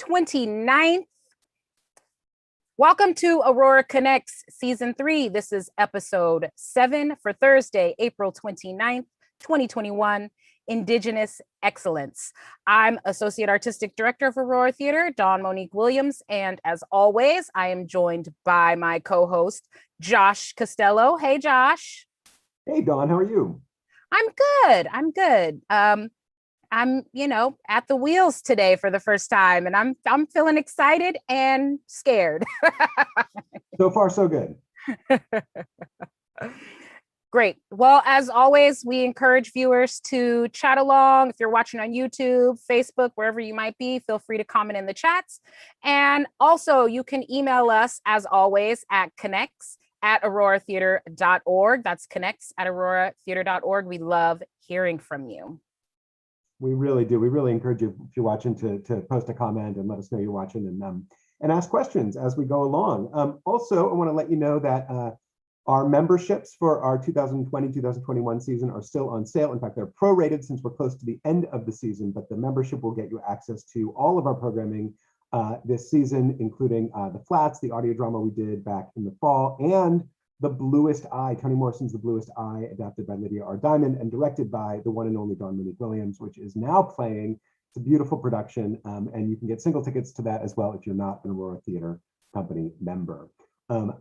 29th. Welcome to Aurora Connects Season 3. This is episode 7 for Thursday, April 29th, 2021, Indigenous Excellence. I'm Associate Artistic Director of Aurora Theater, Dawn Monique Williams, and as always, I am joined by my co-host, Josh Costello. Hey, Josh. Hey, Dawn, how are you? I'm good. I'm, at the wheels today for the first time, and I'm feeling excited and scared. So far, so good. Great. Well, as always, we encourage viewers to chat along. If you're watching on YouTube, Facebook, wherever you might be, feel free to comment in the chats. And also, you can email us, as always, at connects@auroratheater.org. That's connects@auroratheater.org. We love hearing from you. We really do. We really encourage you, if you're watching, to post a comment and let us know you're watching and ask questions as we go along. Also, I want to let you know that our memberships for our 2020-2021 season are still on sale. In fact, they're prorated since we're close to the end of the season, but the membership will get you access to all of our programming this season, including The Flats, the audio drama we did back in the fall, and The Bluest Eye, Toni Morrison's The Bluest Eye, adapted by Lydia R. Diamond and directed by the one and only Dawn Monique Williams, which is now playing. It's a beautiful production, and you can get single tickets to that as well if you're not an Aurora Theater Company member.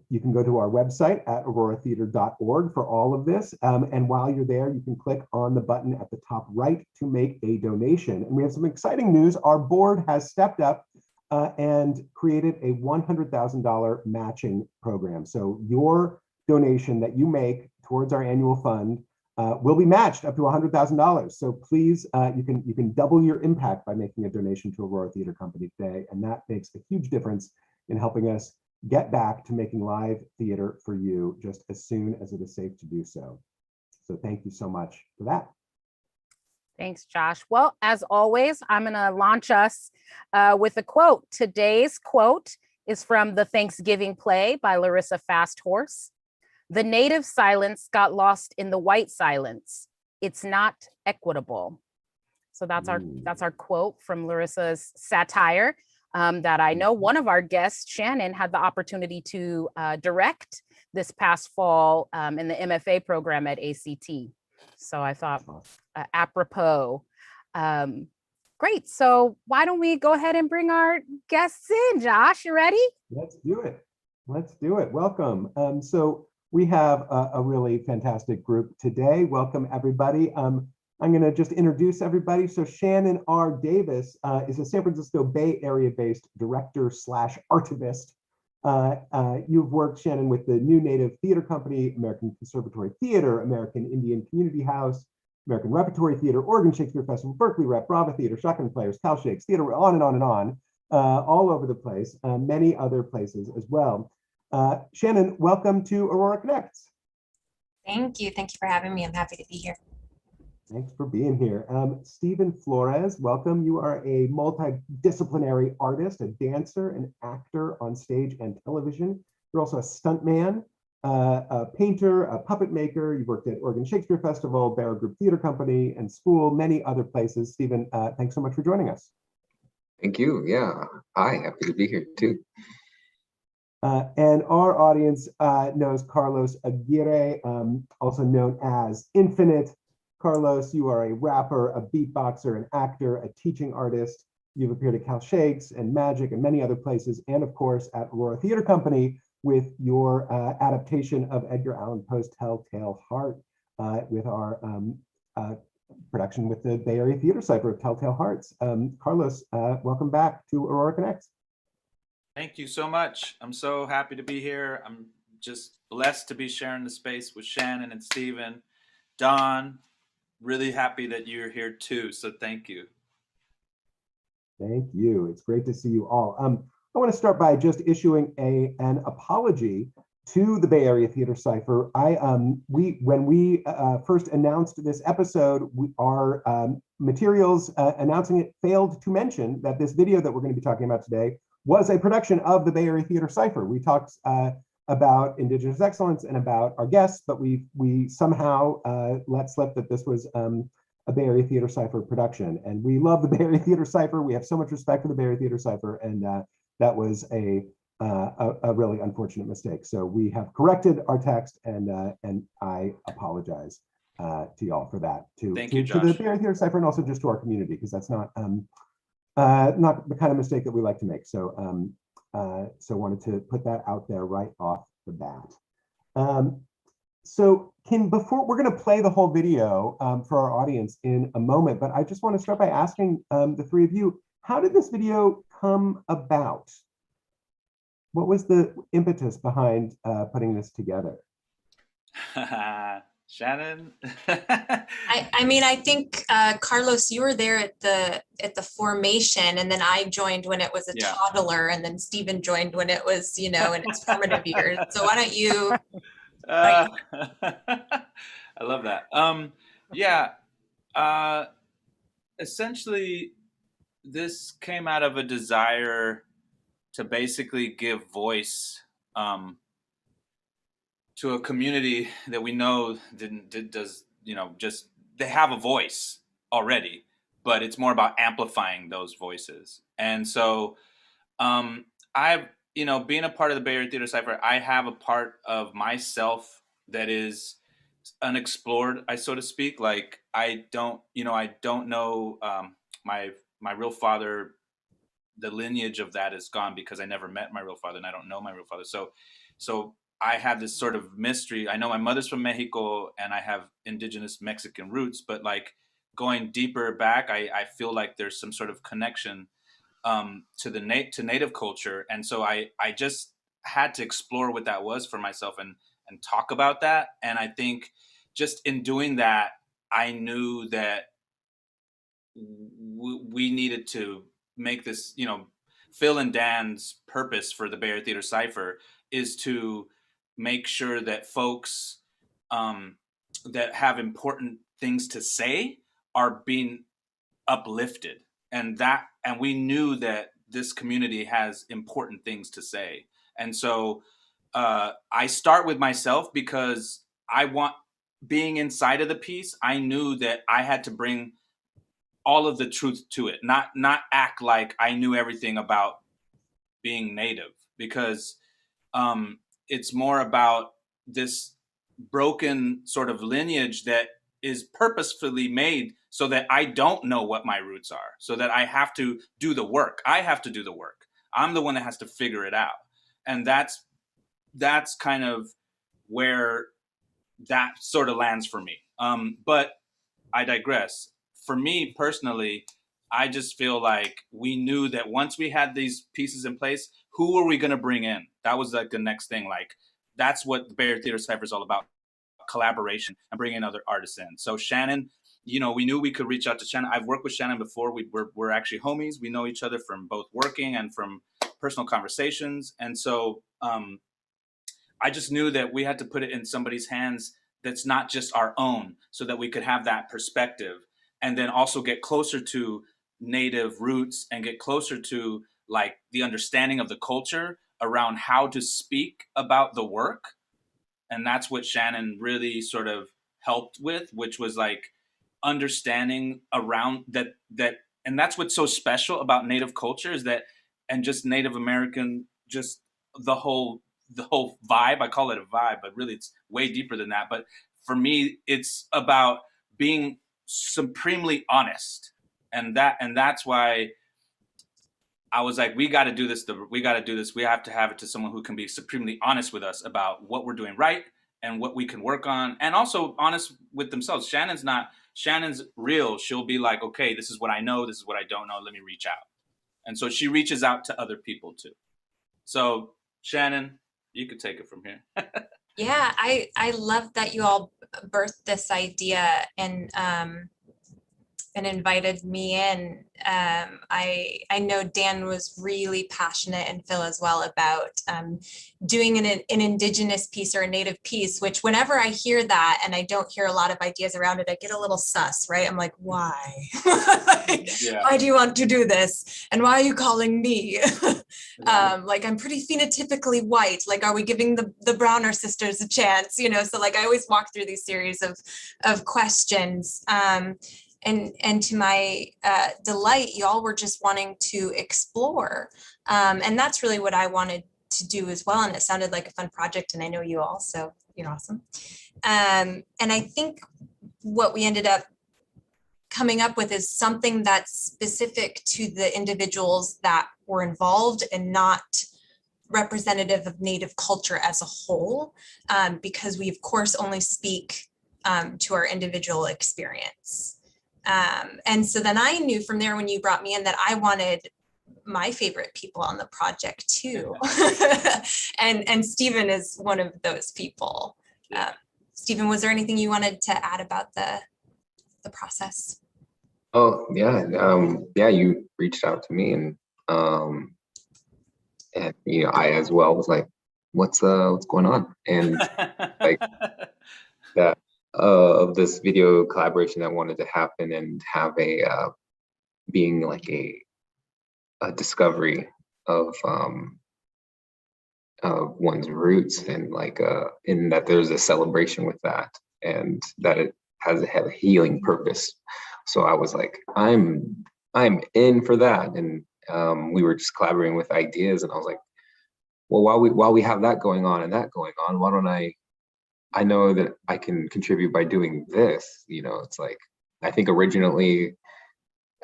You can go to our website at auroratheater.org for all of this, and while you're there, you can click on the button at the top right to make a donation. And we have some exciting news. Our board has stepped up and created a $100,000 matching program. So your donation that you make towards our annual fund will be matched up to $100,000. So please, you can double your impact by making a donation to Aurora Theater Company today, and that makes a huge difference in helping us get back to making live theater for you just as soon as it is safe to do so. So thank you so much for that. Thanks, Josh. Well, as always, I'm going to launch us with a quote. Today's quote is from the Thanksgiving play by Larissa Fasthorse. "The native silence got lost in the white silence. It's not equitable." So that's our quote from Larissa's satire that I know one of our guests, Shannon, had the opportunity to direct this past fall in the MFA program at ACT. So I thought apropos. Great. So why don't we go ahead and bring our guests in? Josh, you ready? Let's do it. Welcome. So we have a really fantastic group today. Welcome, everybody. I'm going to just introduce everybody. So Shannon R. Davis is a San Francisco Bay Area-based director/archivist. You've worked, Shannon, with the New Native Theater Company, American Conservatory Theater, American Indian Community House, American Repertory Theater, Oregon Shakespeare Festival, Berkeley Rep, Brava Theater, Shotgun Players, Cal Shakes, Theater, on and on and on, all over the place, many other places as well. Shannon, welcome to Aurora Connects. Thank you for having me. I'm happy to be here. Thanks for being here. Stephen Flores, welcome. You are a multidisciplinary artist, a dancer, an actor on stage and television. You're also a stuntman, a painter, a puppet maker. You've worked at Oregon Shakespeare Festival, Barrow Group Theater Company, and school, many other places. Stephen, thanks so much for joining us. Thank you. Yeah, happy to be here too. And our audience knows Carlos Aguirre, also known as Infinite. Carlos, you are a rapper, a beatboxer, an actor, a teaching artist. You've appeared at Cal Shakes and Magic and many other places, and of course at Aurora Theater Company with your adaptation of Edgar Allan Poe's Telltale Heart, with our production with the Bay Area Theater Cipher of Telltale Hearts. Carlos, welcome back to Aurora Connects. Thank you so much. I'm so happy to be here. I'm just blessed to be sharing the space with Shannon and Stephen. Dawn, really happy that you're here too, so thank you. Thank you. It's great to see you all. I want to start by just issuing an apology to the Bay Area Theater Cipher. When we first announced this episode, our materials announcing it failed to mention that this video that we're going to be talking about today was a production of the Bay Area Theater Cipher. We talked about Indigenous excellence and about our guests, but we somehow let slip that this was a a Bay Area Theater Cipher production. And we love the Bay Area Theater Cipher. We have so much respect for the Bay Area Theater Cipher, and that was a really unfortunate mistake. So we have corrected our text, and I apologize to y'all for that. To the Bay Area Theater Cipher, and also just to our community, because that's not the kind of mistake that we like to make. So so wanted to put that out there right off the bat. So before we're going to play the whole video for our audience in a moment, but I just want to start by asking the three of you, how did this video come about? What was the impetus behind putting this together? Shannon? I mean, I think Carlos, you were there at the formation, and then I joined when it was a toddler, and then Stephen joined when it was, in its formative years. So why don't you? I love that. Essentially, this came out of a desire to basically give voice to a community that we know they have a voice already, but it's more about amplifying those voices. And so I've, being a part of the Bay Area Theater Cipher, I have a part of myself that is unexplored, so to speak. Like I don't know my real father. The lineage of that is gone because I never met my real father, and I don't know my real father. So I have this sort of mystery. I know my mother's from Mexico, and I have indigenous Mexican roots, but like going deeper back, I feel like there's some sort of connection to native culture. And so I just had to explore what that was for myself and talk about that. And I think just in doing that, I knew that we needed to make this, Phil and Dan's purpose for the Bay Area Theater Cipher is to make sure that folks that have important things to say are being uplifted. And we knew that this community has important things to say. And so I start with myself because being inside of the piece, I knew that I had to bring all of the truth to it, not act like I knew everything about being Native, because it's more about this broken sort of lineage that is purposefully made so that I don't know what my roots are, so that I have to do the work. I have to do the work. I'm the one that has to figure it out. And that's kind of where that sort of lands for me. But I digress. For me personally, I just feel like we knew that once we had these pieces in place, who are we going to bring in? That was like the next thing. Like, that's what the Bay Area Theater Cipher is all about, collaboration and bringing other artists in. So Shannon, we knew we could reach out to Shannon. I've worked with Shannon before. We're actually homies. We know each other from both working and from personal conversations. And so I just knew that we had to put it in somebody's hands that's not just our own, so that we could have that perspective, and then also get closer to Native roots and get closer to like the understanding of the culture around how to speak about the work. And that's what Shannon really sort of helped with, which was like understanding around that. And that's what's so special about Native culture is that, and just Native American, just the whole vibe. I call it a vibe, but really it's way deeper than that. But for me, it's about being supremely honest. And that's why I was like, we got to do this. We have to have it to someone who can be supremely honest with us about what we're doing right and what we can work on, and also honest with themselves. Shannon's real. She'll be like, okay, this is what I know. This is what I don't know. Let me reach out. And so she reaches out to other people too. So Shannon, you could take it from here. Yeah, I love that you all birthed this idea and invited me in. I know Dan was really passionate, and Phil as well, about doing an Indigenous piece or a Native piece, which whenever I hear that and I don't hear a lot of ideas around it, I get a little sus, right? I'm like, why? Why do you want to do this? And why are you calling me? Like, I'm pretty phenotypically white. Like, are we giving the Browner sisters a chance? So like I always walk through these series of questions. and to my delight, y'all were just wanting to explore. And that's really what I wanted to do as well. And it sounded like a fun project, and I know you all, so you're awesome. And I think what we ended up coming up with is something that's specific to the individuals that were involved and not representative of Native culture as a whole, because we of course only speak to our individual experience. And so then I knew from there when you brought me in that I wanted my favorite people on the project too. and Stephen is one of those people. Stephen, was there anything you wanted to add about the process? Oh yeah, yeah. You reached out to me, and you know, I as well was like, what's going on? And like that of this video collaboration that wanted to happen and have a being like a discovery of one's roots, and like in that there's a celebration with that, and that it has a healing purpose. So I was like, I'm in for that. And we were just collaborating with ideas, and I was like, well, while we have that going on and that going on, why don't I know that I can contribute by doing this. You know, it's like, I think originally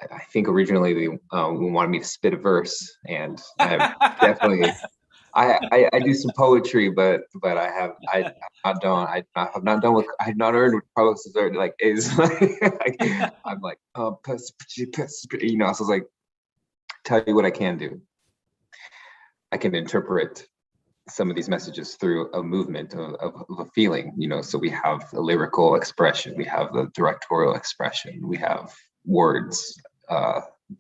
they wanted me to spit a verse, and I definitely I do some poetry, but I have not earned what Carlos is like is like, I'm like, you know, so I was like, tell you what I can do. I can interpret some of these messages through a movement of a feeling, you know. So we have the lyrical expression, we have the directorial expression, we have words,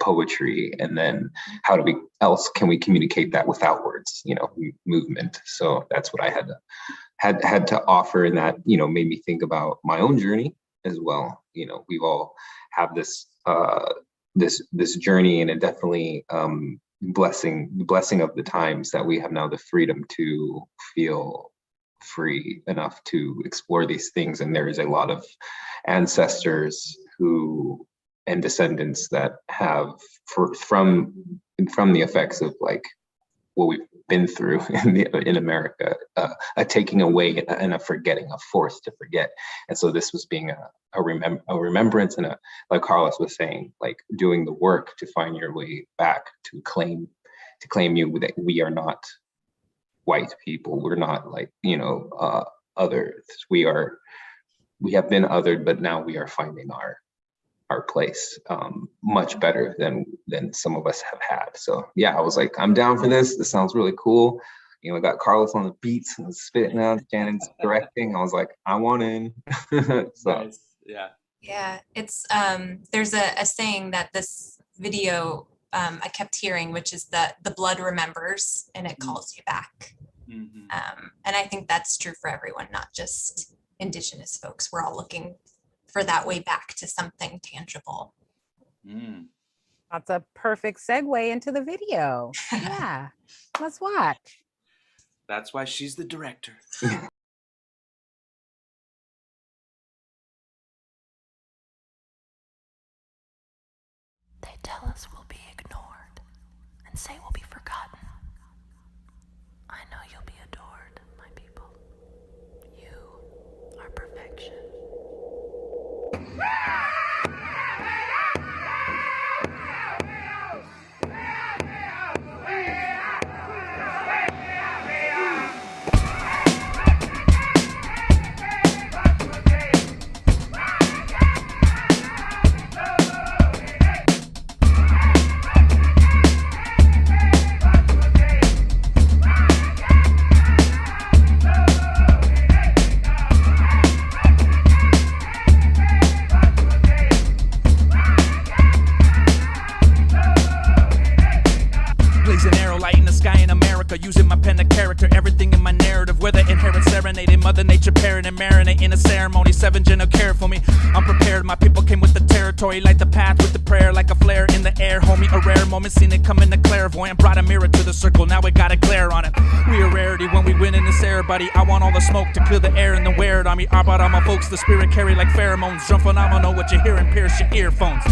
poetry, and then how can we communicate that without words, you know, movement. So that's what I had to offer, and that, you know, made me think about my own journey as well. You know, we've all have this journey, and it definitely blessing of the times that we have now the freedom to feel free enough to explore these things. And there is a lot of ancestors and descendants that have from the effects of like what we've been through in America, a taking away and a forgetting, a force to forget. And so this was being a remembrance, and like Carlos was saying, like doing the work to find your way back to claim you, that we are not white people. We're not like, you know, others. We have been othered, but now we are finding our place much better than some of us have had. So yeah, I was like, I'm down for this. This sounds really cool. You know, I got Carlos on the beats and spitting out, Shannon's directing. I was like, I want in. So Nice. Yeah. It's there's a saying that this video I kept hearing, which is that the blood remembers and it calls you back. Mm-hmm. And I think that's true for everyone, not just Indigenous folks. We're all looking for that way back to something tangible. That's a perfect segue into the video. Yeah, let's watch. That's why she's the director. They tell us we'll be ignored and say we'll be forgotten. I know you'll be adored, my people. You are perfection. ceremony. 7 general care for me. I'm prepared, my people came with the territory. Light the path with the prayer like a flare in the air, homie. A rare moment, seen it come in the clairvoyant. Brought a mirror to the circle, now it got a glare on it. We a rarity when we win in this air, buddy. I want all the smoke to clear the air and then wear it on me. About all my folks, the spirit carry like pheromones. Drum phenomenal, what you hearing, pierce your earphones.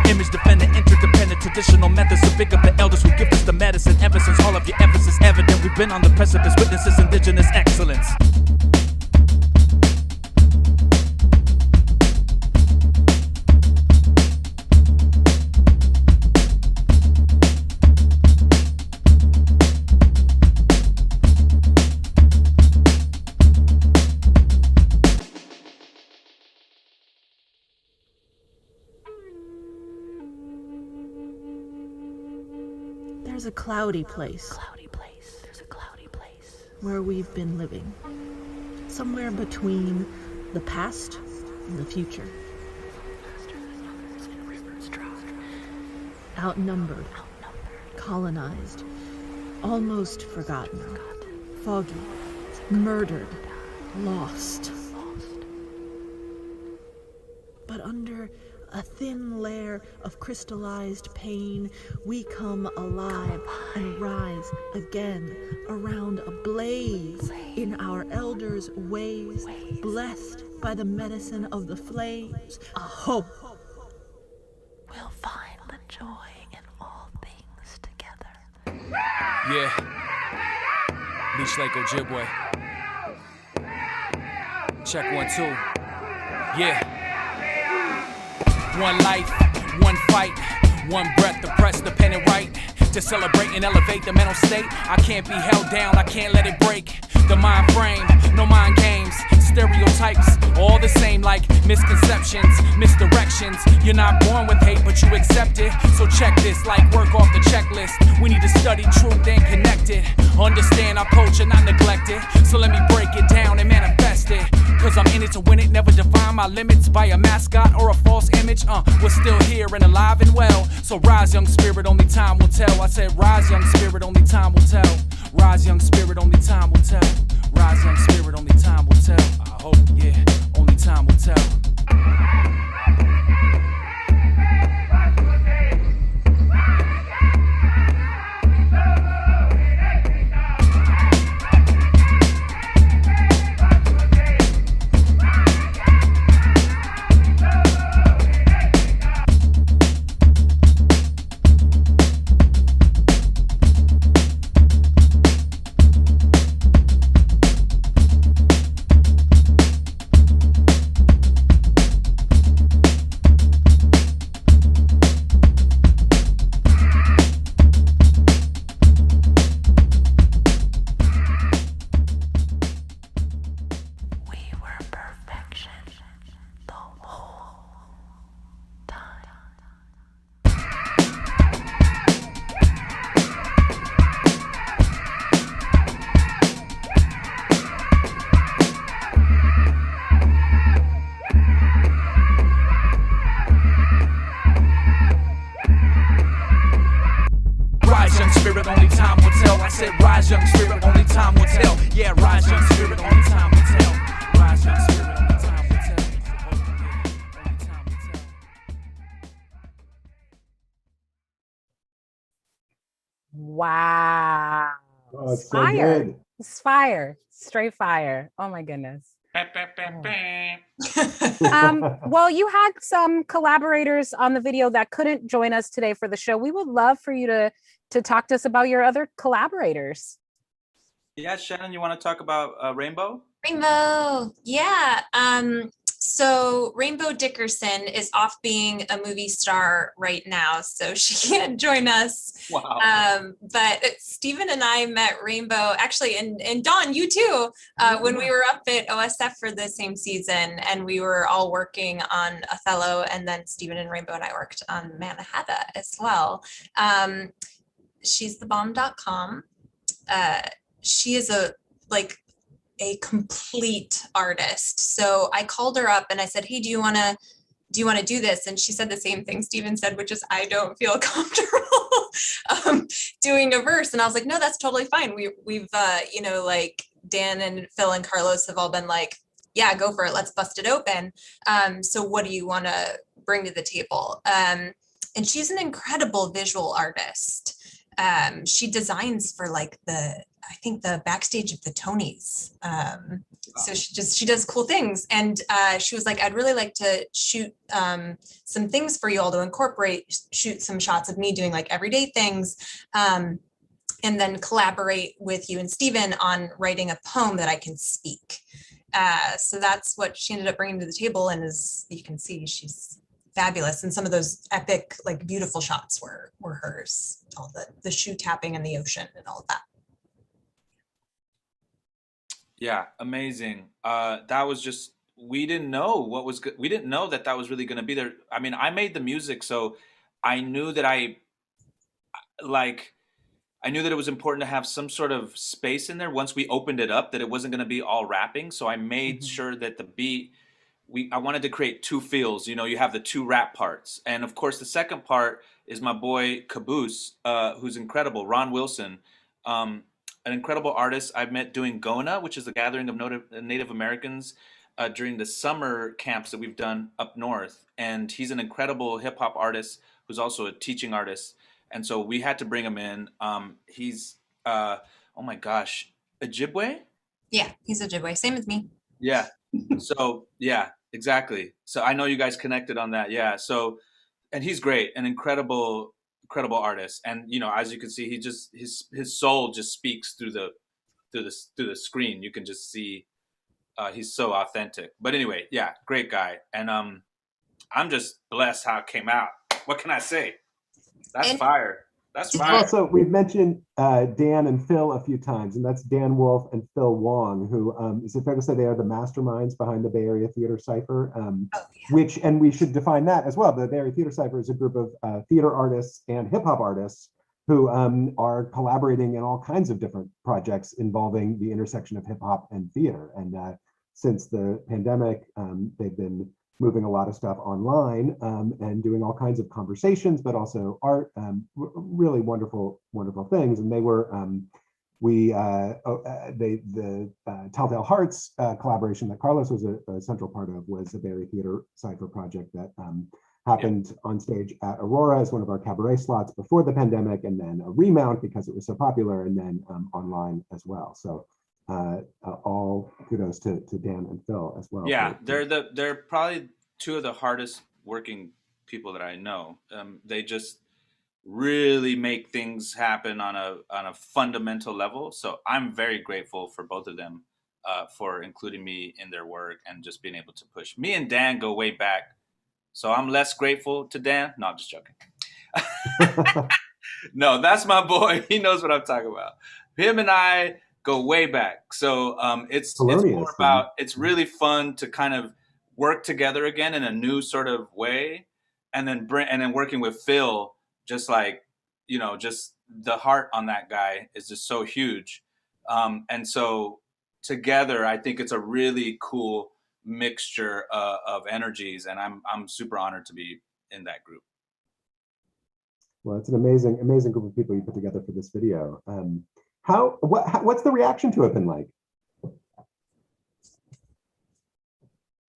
Image defendant, interdependent, traditional methods to pick up the elders who give us the medicine. Ever since all of your efforts is evident, we've been on the precipice, witnesses indigenous excellence. There's a cloudy place. There's a cloudy place where we've been living. Somewhere between the past and the future. Outnumbered, colonized, almost forgotten, foggy, murdered, lost. But under a thin layer of crystallized pain, we come alive and rise again around a blaze in our elders' ways, blessed by the medicine of the flames, a hope. We'll find the joy in all things together. Yeah. Leech Lake Ojibwe. Check 1, 2. Yeah. One life, one fight, one breath to press the pen and write. To celebrate and elevate the mental state. I can't be held down, I can't let it break. The mind frame, no mind games. Stereotypes, all the same like misconceptions, misdirections. You're not born with hate, but you accept it. So check this, like work off the checklist. We need to study truth and connect it. Understand our culture, not neglect it. So let me break it down and manifest it. Cause I'm in it to win it, never define my limits by a mascot or a false image. We're still here and alive and well. So rise, young spirit, only time will tell. I said rise, young spirit, only time will tell. Rise, young spirit, only time will tell. Rise, young spirit, only time will tell. I hope, yeah, only time will tell. Wow. Oh, it's so fire. good. It's fire. Straight fire. Oh my goodness. Well, you had some collaborators on the video that couldn't join us today for the show. We would love for you to talk to us about your other collaborators. Yeah, Shannon, you want to talk about Rainbow? Rainbow, yeah. So Rainbow Dickerson is off being a movie star right now, so she can't join us. Wow. But Stephen and I met Rainbow, actually, and Dawn, you too, when we were up at OSF for the same season, and we were all working on Othello, and then Stephen and Rainbow and I worked on Mannahatta as well. She's thebomb.com. She is a complete artist. So I called her up and I said, hey, do you want to do this? And she said the same thing Stephen said, which is, I don't feel comfortable doing a verse. And I was like, no, that's totally fine. We've Dan and Phil and Carlos have all been like, yeah, go for it. Let's bust it open. So what do you want to bring to the table? And she's an incredible visual artist. She designs for like I think the backstage of the Tonys. So she does cool things. And she was like, I'd really like to shoot some things for you all to shoot some shots of me doing like everyday things. And then collaborate with you and Stephen on writing a poem that I can speak. So that's what she ended up bringing to the table. And as you can see, she's fabulous. And some of those epic, like beautiful shots were hers, all the shoe tapping in the ocean and all of that. Yeah, amazing. That was just, we didn't know what was good. We didn't know that was really going to be there. I mean, I made the music, so I knew that I knew that it was important to have some sort of space in there once we opened it up, that it wasn't going to be all rapping. So I made sure that the beat, I wanted to create two feels. You know, you have the two rap parts. And of course, the second part is my boy Caboose, who's incredible, Ron Wilson, an incredible artist I've met doing Gona, which is a gathering of Native Americans during the summer camps that we've done up north. And he's an incredible hip hop artist who's also a teaching artist. And so we had to bring him in. He's, oh my gosh, Ojibwe? Yeah, he's Ojibwe, same as me. Yeah. So yeah, exactly. So I know you guys connected on that. Yeah. So, and he's great, an incredible artist. And you know, as you can see, he just his soul just speaks through the screen. You can just see he's so authentic. But anyway, yeah, great guy. And I'm just blessed how it came out. What can I say? That's fire. That's fire. Also, we've mentioned Dan and Phil a few times, and that's Dan Wolf and Phil Wong, who is it fair to say they are the masterminds behind the Bay Area Theater Cipher? Which, and we should define that as well. The Bay Area Theater Cipher is a group of theater artists and hip hop artists who are collaborating in all kinds of different projects involving the intersection of hip hop and theater. And since the pandemic, they've been moving a lot of stuff online and doing all kinds of conversations, but also art, really wonderful things. And they were, the Telltale Hearts collaboration that Carlos was a central part of was the Bay Area Theater Cipher project that happened on stage at Aurora as one of our cabaret slots before the pandemic, and then a remount because it was so popular, and then online as well. So all kudos to Dan and Phil as well. Yeah, they're probably two of the hardest working people that I know. They just really make things happen on a fundamental level. So I'm very grateful for both of them for including me in their work and just being able to push. Me and Dan go way back, so I'm less grateful to Dan. No, I'm just joking. No, that's my boy. He knows what I'm talking about. Him and I go way back. So it's more about, it's really fun to kind of work together again in a new sort of way. And then working with Phil, just like, you know, just the heart on that guy is just so huge. And so together, I think it's a really cool mixture of energies. And I'm super honored to be in that group. Well, it's an amazing group of people you put together for this video. What's the reaction to it been like?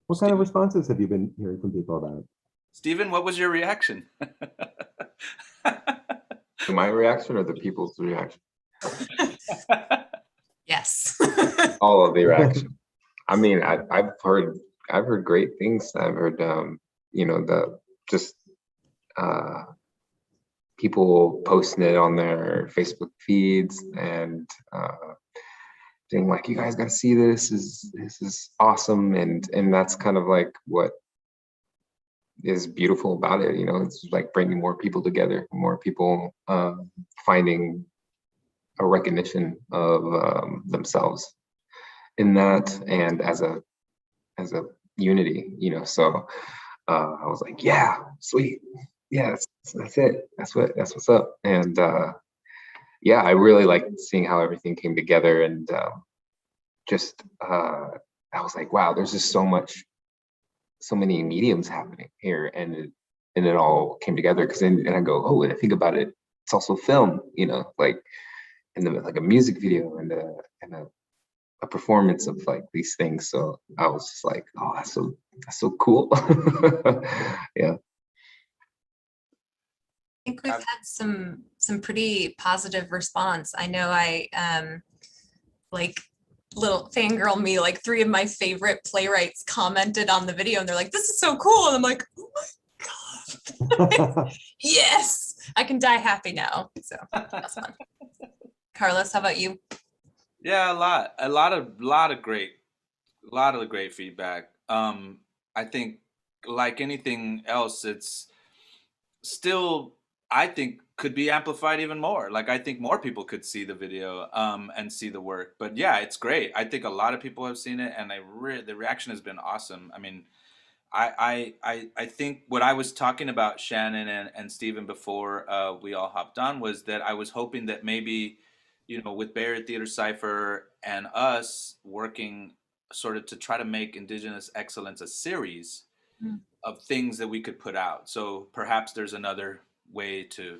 What kind of responses have you been hearing from people about it? Stephen, what was your reaction? My reaction or the people's reaction? Yes. All of the reaction. I mean, I've heard great things. I've heard, you know, people posting it on their Facebook feeds and saying like, you guys got to see this. This is awesome, and that's kind of like what is beautiful about it. You know, it's like bringing more people together, more people finding a recognition of themselves in that, and as a unity. You know, so I was like, yeah, sweet. Yeah, that's it. That's what's up. And yeah, I really liked seeing how everything came together, and I was like, wow, there's just so many mediums happening here, and it all came together. Because then I go, oh, and I think about it, it's also film, you know, like, and then like a music video and a a performance of like these things. So I was just like, oh, that's so cool. Yeah. I think we've had some pretty positive response. I know I like little fangirl me, like 3 of my favorite playwrights commented on the video and they're like, this is so cool. And I'm like, oh my God. Yes, I can die happy now. So that's fun. Carlos, how about you? Yeah, a lot of great feedback. I think like anything else, it's still, I think, could be amplified even more. Like, I think more people could see the video and see the work. But yeah, it's great. I think a lot of people have seen it, and the reaction has been awesome. I mean, I think what I was talking about, Shannon and Stephen, before we all hopped on, was that I was hoping that maybe, you know, with Bay Area Theater Cypher and us working sort of to try to make Indigenous Excellence a series of things that we could put out. So perhaps there's another way to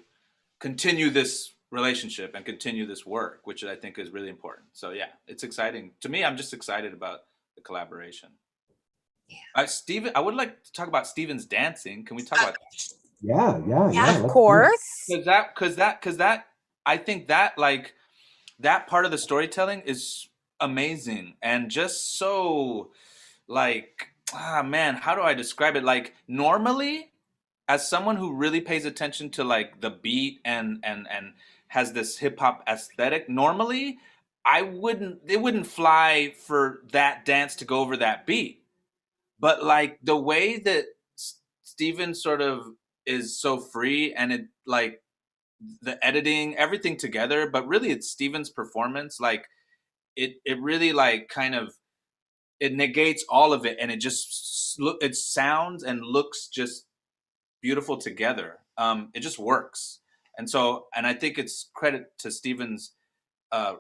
continue this relationship and continue this work, which I think is really important. So yeah, it's exciting. To me, I'm just excited about the collaboration. Yeah. Stephen, I would like to talk about Stephen's dancing. Can we talk about that? Yeah. Of course. Because that, I think that, like, that part of the storytelling is amazing and just so, like, man, how do I describe it? Like, normally, as someone who really pays attention to like the beat and has this hip hop aesthetic, normally it wouldn't fly for that dance to go over that beat. But like the way that Stephen sort of is so free, and it, like, the editing, everything together, but really it's Stephen's performance. Like it really, like, kind of, it negates all of it, and it just it sounds and looks just beautiful together. It just works. And I think it's credit to Stephen's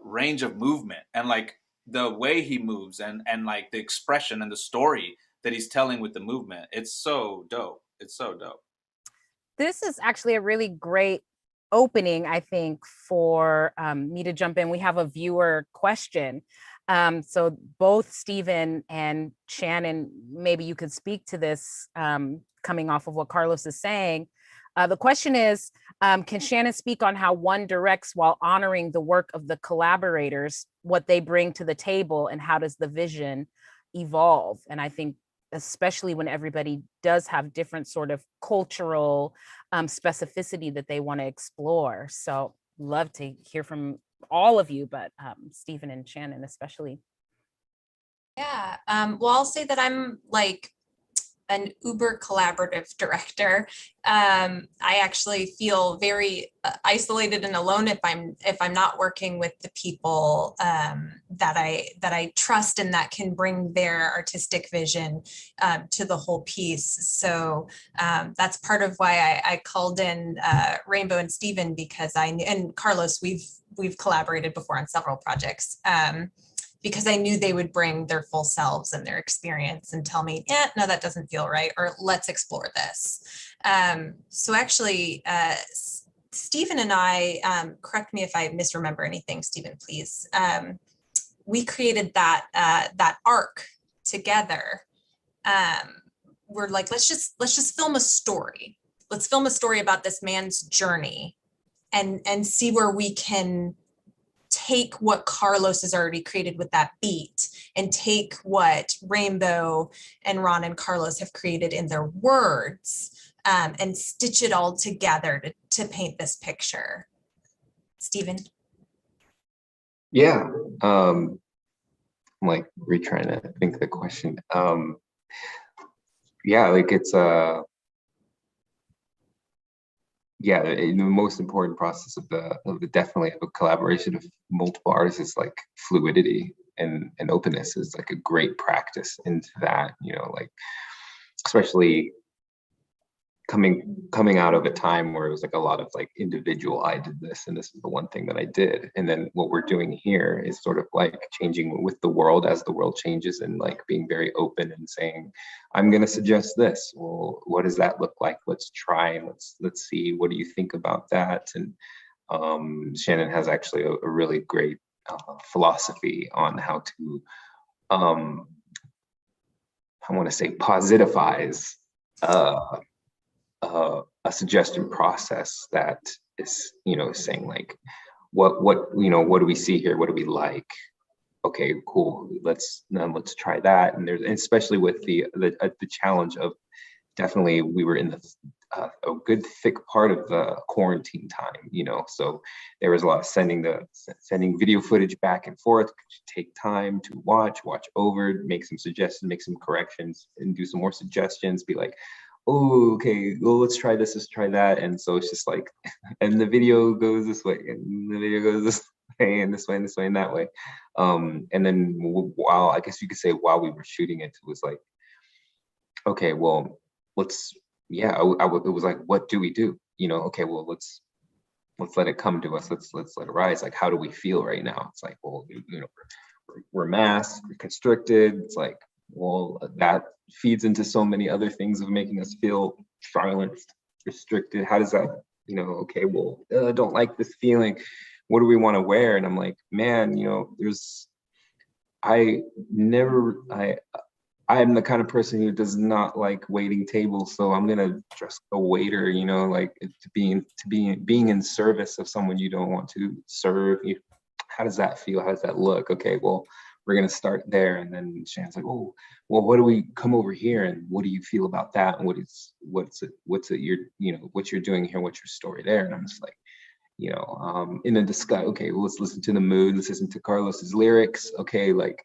range of movement and like the way he moves and like the expression and the story that he's telling with the movement. It's so dope. It's so dope. This is actually a really great opening, I think, for me to jump in. We have a viewer question. So both Stephen and Shannon, maybe you could speak to this coming off of what Carlos is saying. The question is, can Shannon speak on how one directs while honoring the work of the collaborators, what they bring to the table, and how does the vision evolve? And I think especially when everybody does have different sort of cultural specificity that they want to explore. So love to hear from all of you, but Stephen and Shannon especially. Yeah, well, I'll say that I'm like an uber collaborative director. I actually feel very isolated and alone if I'm not working with the people that I trust and that can bring their artistic vision to the whole piece. So that's part of why I called in Rainbow and Stephen, because and Carlos, we've collaborated before on several projects. Because I knew they would bring their full selves and their experience and tell me, no, that doesn't feel right, or let's explore this. So actually, Stephen and I, correct me if I misremember anything, Stephen, please. We created that arc together. We're like, let's just film a story. Let's film a story about this man's journey and see where we can take what Carlos has already created with that beat and take what Rainbow and Ron and Carlos have created in their words and stitch it all together to paint this picture. Stephen? Yeah, I'm like retrying to think of the question. Yeah, like it's yeah, the most important process of the definitely of a collaboration of multiple artists is like fluidity and openness is like a great practice into that, you know, like especially coming out of a time where it was like a lot of like individual, I did this and this is the one thing that I did, and then what we're doing here is sort of like changing with the world as the world changes and like being very open and saying, I'm going to suggest this. Well, what does that look like? Let's try and let's see, what do you think about that? And Shannon has actually a really great philosophy on how to, I want to say, positivize a suggestion process that is, saying like, what do we see here? What do we like? Okay, cool. Let's try that. And especially with the challenge of, definitely we were in a good thick part of the quarantine time, so there was a lot of sending video footage back and forth. Take time to watch over, make some suggestions, make some corrections, and do some more suggestions. Be like, oh, okay, well, let's try this, let's try that. And so it's just like, and the video goes this way, and the video goes this way, and this way, and this way, and that way. And then while, I guess you could say, while we were shooting it, it was like, okay, well, it was like, what do we do? Okay, well, let's let it come to us. Let's let it rise. Like, how do we feel right now? It's like, well, we're masked, we're constricted. It's like, well, that feeds into so many other things of making us feel silenced, restricted. How does that, okay, well, I don't like this feeling. What do we want to wear? And I'm like, man, I'm the kind of person who does not like waiting tables, so I'm gonna dress a waiter, like to being in service of someone you don't want to serve. How does that feel? How does that look? Okay, well, we're gonna start there. And then Shan's like, oh, well, what do we come over here, and what do you feel about that? And what's it you're doing here? What's your story there? And I'm just like, in a discussion, okay, well, let's listen to the mood, let's listen to Carlos's lyrics. Okay, like,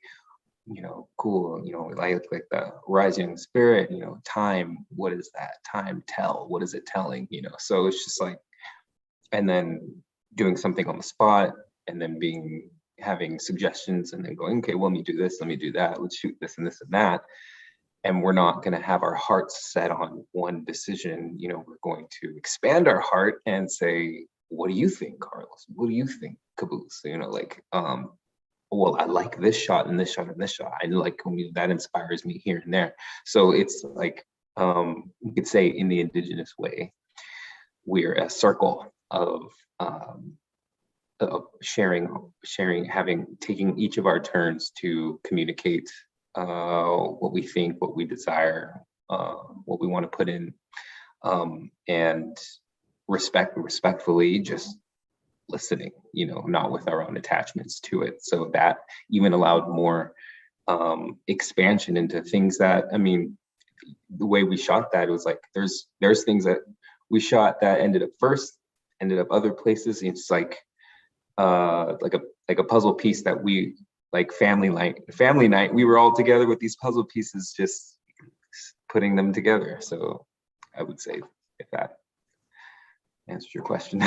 cool, like the rising spirit, time, what is that? Time tell, what is it telling? So it's just like, and then doing something on the spot, and then having suggestions, and then going, okay, well, let me do this, let me do that, let's shoot this and this and that. And we're not going to have our hearts set on one decision. We're going to expand our heart and say, what do you think, Carlos? What do you think, Caboose? Well, I like this shot and this shot and this shot. I like that inspires me here and there. So it's like, you could say, in the Indigenous way, we're a circle of sharing, taking each of our turns to communicate what we think, what we desire, what we want to put in, and respectfully just listening, not with our own attachments to it. So that even allowed more expansion into things that, the way we shot that, it was like, there's things that we shot that ended up other places. It's like a puzzle piece that we, like family night, we were all together with these puzzle pieces, just putting them together. So I would say, if that answers your question.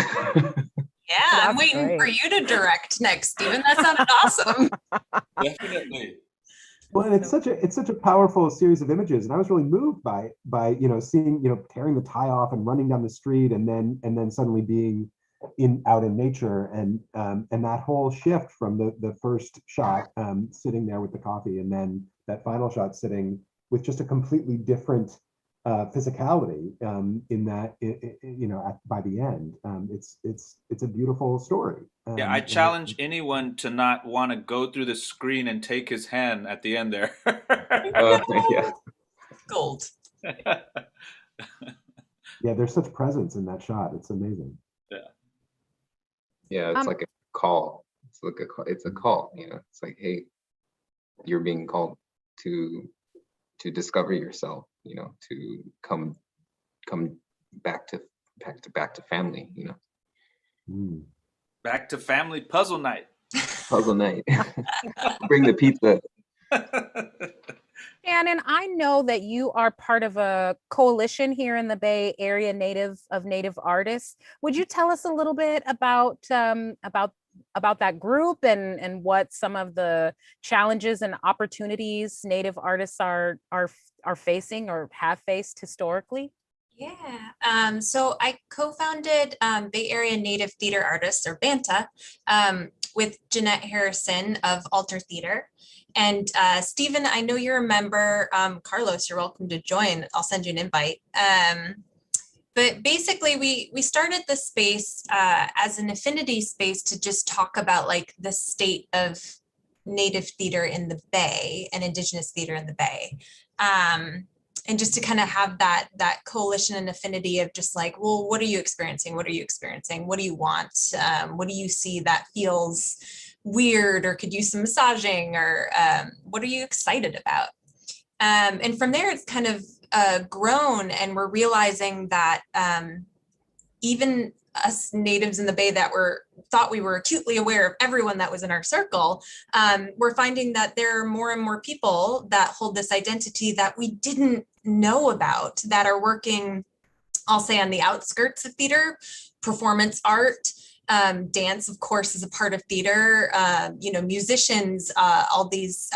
Yeah, I'm waiting for you to direct next, Stephen. That sounded awesome. Definitely. Well, and it's such a powerful series of images, and I was really moved by seeing tearing the tie off and running down the street, and then suddenly being out in nature, and that whole shift from the first shot sitting there with the coffee, and then that final shot sitting with just a completely different physicality in that, by the end. It's a beautiful story. Yeah, I challenge anyone to not want to go through the screen and take his hand at the end there. Yeah. Gold. Yeah, there's such presence in that shot. It's amazing. Yeah, it's like a call. It's a call. It's like, hey, you're being called to discover yourself. To come back to family. Back to family puzzle night. Puzzle night. Bring the pizza. And I know that you are part of a coalition here in the Bay Area Native artists. Would you tell us a little bit about that group and what some of the challenges and opportunities Native artists are facing or have faced historically? Yeah, so I co-founded Bay Area Native Theater Artists, or BANTA, with Jeanette Harrison of Alter Theater. And Stephen, I know you're a member. Carlos, you're welcome to join. I'll send you an invite. But basically, we started the space as an affinity space to just talk about like the state of Native theater in the Bay and Indigenous theater in the Bay. And just to kind of have that coalition and affinity of just like, well, what are you experiencing? What are you experiencing? What do you want? What do you see that feels weird or could use some massaging, or what are you excited about? And from there, it's kind of grown, and we're realizing that even us natives in the Bay that thought we were acutely aware of everyone that was in our circle, we're finding that there are more and more people that hold this identity that we didn't know about, that are working, I'll say, on the outskirts of theater, performance art, dance, of course, is a part of theater, musicians, all these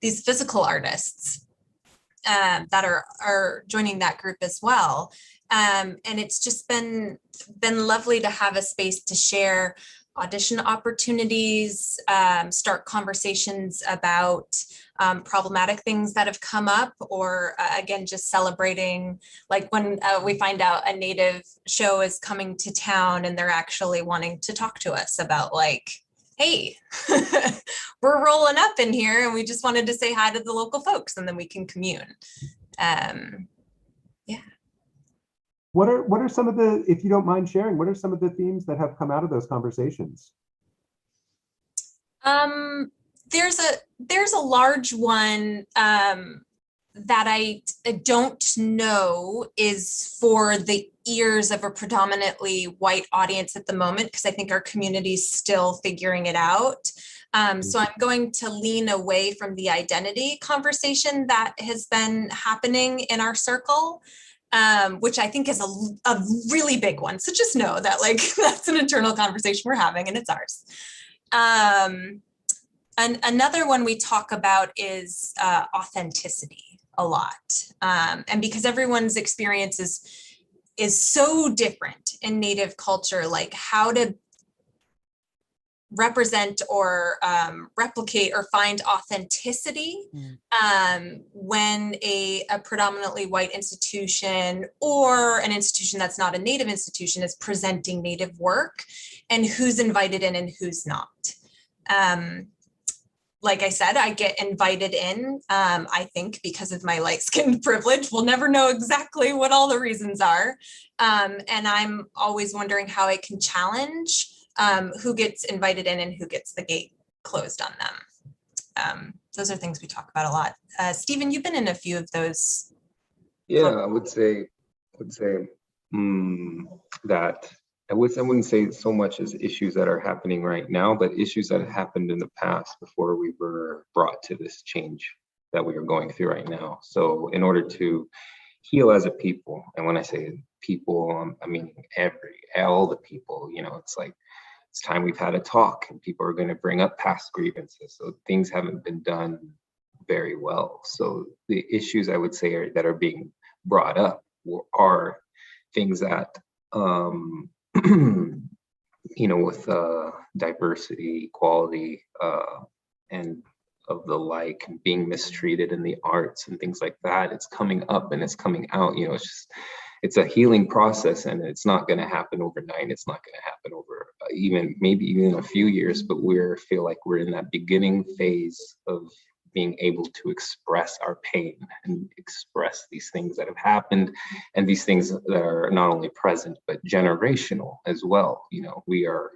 physical artists that are joining that group as well. And it's just been lovely to have a space to share audition opportunities, start conversations about problematic things that have come up, or again, just celebrating, like when we find out a Native show is coming to town and they're actually wanting to talk to us about like, hey, we're rolling up in here and we just wanted to say hi to the local folks, and then we can commune. Yeah. What are some of the, if you don't mind sharing, what are some of the themes that have come out of those conversations? There's a large one that I don't know is for the ears of a predominantly white audience at the moment, because I think our community is still figuring it out. So I'm going to lean away from the identity conversation that has been happening in our circle, which I think is a really big one. So just know that like that's an internal conversation we're having, and it's ours. And another one we talk about is authenticity a lot. And because everyone's experience is so different in Native culture, like how to represent or replicate or find authenticity when a predominantly white institution or an institution that's not a Native institution is presenting Native work, and who's invited in and who's not. Like I said, I get invited in, I think because of my light-skinned privilege. We'll never know exactly what all the reasons are. And I'm always wondering how I can challenge who gets invited in and who gets the gate closed on them. Those are things we talk about a lot. Stephen, you've been in a few of those. Yeah, I would say that I wouldn't say so much as issues that are happening right now, but issues that happened in the past before we were brought to this change that we are going through right now. So in order to heal as a people, and when I say people, I mean all the people, it's like, it's time we've had a talk, and people are going to bring up past grievances. So things haven't been done very well. So the issues I would say that are being brought up are things that, with diversity, equality, and of the like, and being mistreated in the arts and things like that. It's coming up and it's coming out. It's a healing process, and it's not going to happen overnight. It's not going to happen over maybe even a few years, but feel like we're in that beginning phase of being able to express our pain and express these things that have happened, and these things that are not only present but generational as well. We are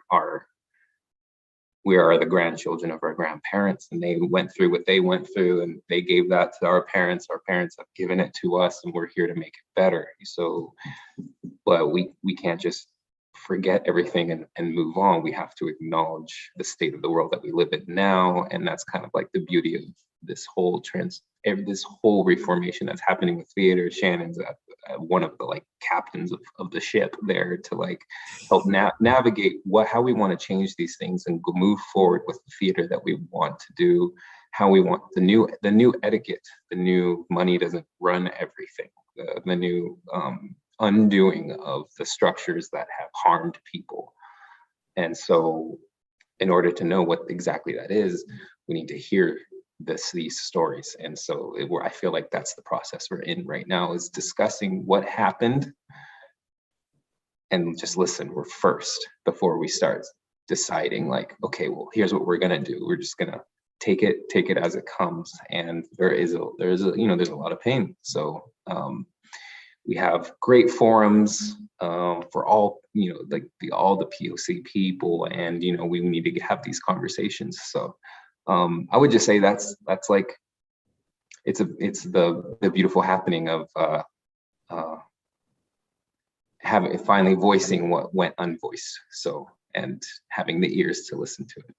the grandchildren of our grandparents, and they went through what they went through, and they gave that to our parents. Our parents have given it to us, and we're here to make it better. So, but we can't just forget everything and move on. We have to acknowledge the state of the world that we live in now, and that's kind of like the beauty of this whole reformation that's happening with theater. Shannon's one of the captains of the ship there to help navigate how we want to change these things and move forward with the theater that we want to do, how we want the new etiquette, the new money doesn't run everything, the new undoing of the structures that have harmed people. And so in order to know what exactly that is, we need to hear these stories. And so I feel like that's the process we're in right now, is discussing what happened and just listen. We're first before we start deciding like, okay, well, here's what we're gonna do. We're just gonna take it as it comes. And there's a lot of pain. So we have great forums for all, all the POC people, and we need to have these conversations. So I would just say that's like, it's the beautiful happening of finally voicing what went unvoiced. So, and having the ears to listen to it.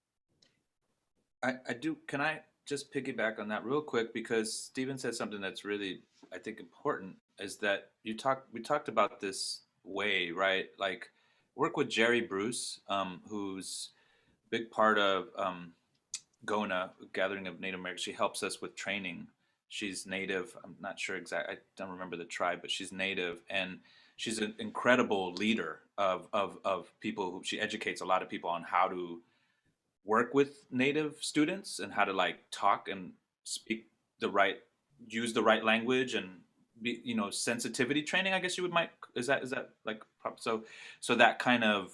Can I just piggyback on that real quick, because Stephen said something that's really, I think, important, is that we talked about this way, right? Like, work with Jerry Bruce, who's a big part of GONA, Gathering of Native Americans. She helps us with training. She's Native. I'm not sure exactly. I don't remember the tribe, but she's Native, and she's an incredible leader of people who, she educates a lot of people on how to work with Native students and how to like talk and speak use the right language, and be, sensitivity training, I guess you might, is that like, so that kind of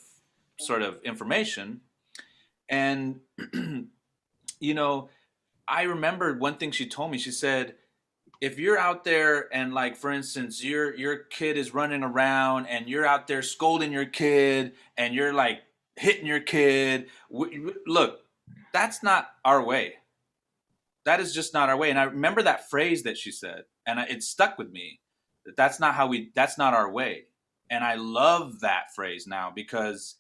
sort of information. And, I remember one thing she told me. She said, if you're out there and, like, for instance, your kid is running around and you're out there scolding your kid and you're like hitting your kid, look, that's not our way. That is just not our way. And I remember that phrase that she said, and it stuck with me, that's not our way. And I love that phrase now, because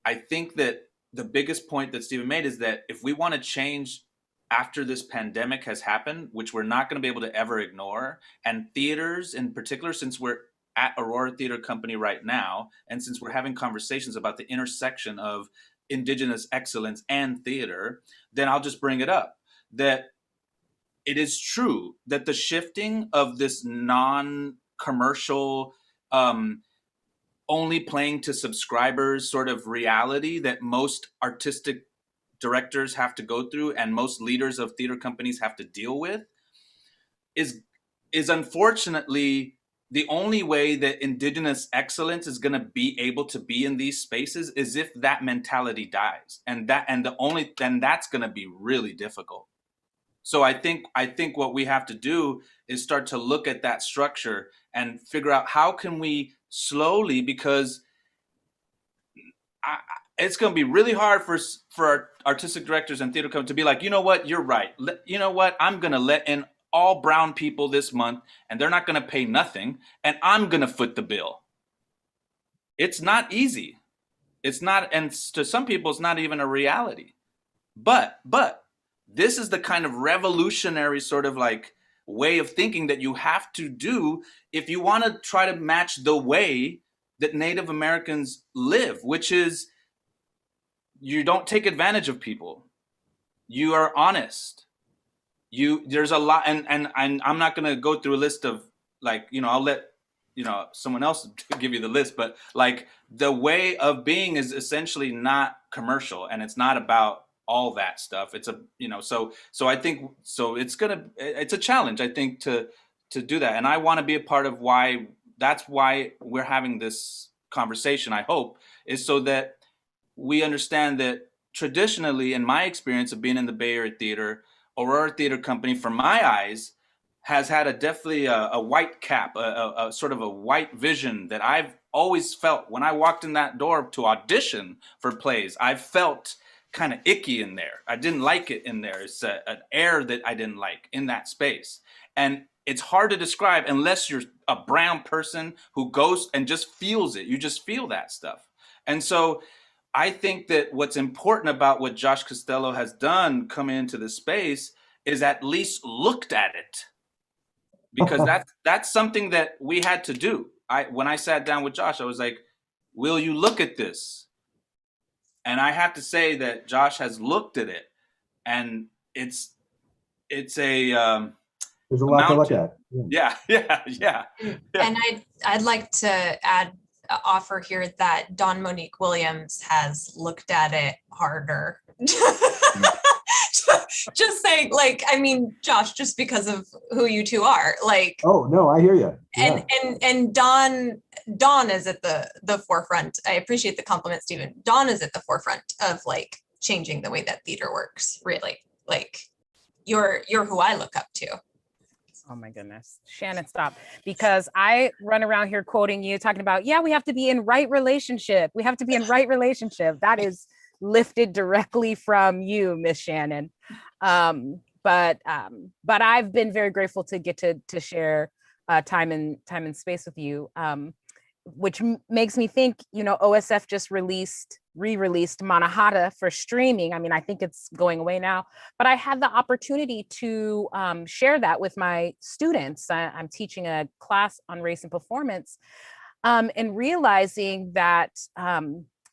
I think that the biggest point that Stephen made is that if we want to change after this pandemic has happened, which we're not going to be able to ever ignore, and theaters in particular, since we're at Aurora Theater Company right now, and since we're having conversations about the intersection of Indigenous excellence and theater, then I'll just bring it up, that it is true that the shifting of this non-commercial, only playing to subscribers sort of reality that most artistic directors have to go through and most leaders of theater companies have to deal with is unfortunately the only way that Indigenous excellence is going to be able to be in these spaces is if that mentality dies, and then that's going to be really difficult. So I think what we have to do is start to look at that structure and figure out how can we slowly, because it's going to be really hard for our artistic directors and theater companies to be like, you know what, you're right. You know what, I'm going to let in all brown people this month, and they're not going to pay nothing, and I'm going to foot the bill. It's not easy. It's not, and to some people, it's not even a reality. But this is the kind of revolutionary sort of like way of thinking that you have to do if you want to try to match the way that Native Americans live, which is you don't take advantage of people. You are honest. There's a lot, and I'm not going to go through a list of, like, I'll let, someone else give you the list, but like the way of being is essentially not commercial, and it's not about all that stuff. It's so I think, it's a challenge, I think, to do that. And I want to be a part of that's why we're having this conversation, I hope, is so that we understand that traditionally, in my experience of being in the Bay Area theater, Aurora Theater Company, from my eyes, has had definitely a white cap, a sort of a white vision that I've always felt when I walked in that door to audition for plays. I felt kind of icky in there. I didn't like it in there. It's an air that I didn't like in that space. And it's hard to describe unless you're a brown person who goes and just feels it. You just feel that stuff. And so I think that what's important about what Josh Costello has done coming into the space is at least looked at it, because that's something that we had to do. When I sat down with Josh, I was like, will you look at this? And I have to say that Josh has looked at it, and it's a there's a lot to look at. Yeah. And I'd like to offer here that Dawn Monique Williams has looked at it harder just saying, like, I mean, Josh, just because of who you two are, like. Oh no, I hear you. Yeah. And Dawn is at the forefront. I appreciate the compliment, Stephen. Dawn is at the forefront of like changing the way that theater works. Really, like you're who I look up to. Oh my goodness. Shannon, stop. Because I run around here quoting you, talking about, yeah, we have to be in right relationship. We have to be in right relationship. That is lifted directly from you, Miss Shannon. But I've been very grateful to get to share time and space with you, which makes me think, you know, OSF just re-released Manahata for streaming. I mean, I think it's going away now, but I had the opportunity to share that with my students. I'm teaching a class on race and performance, and realizing that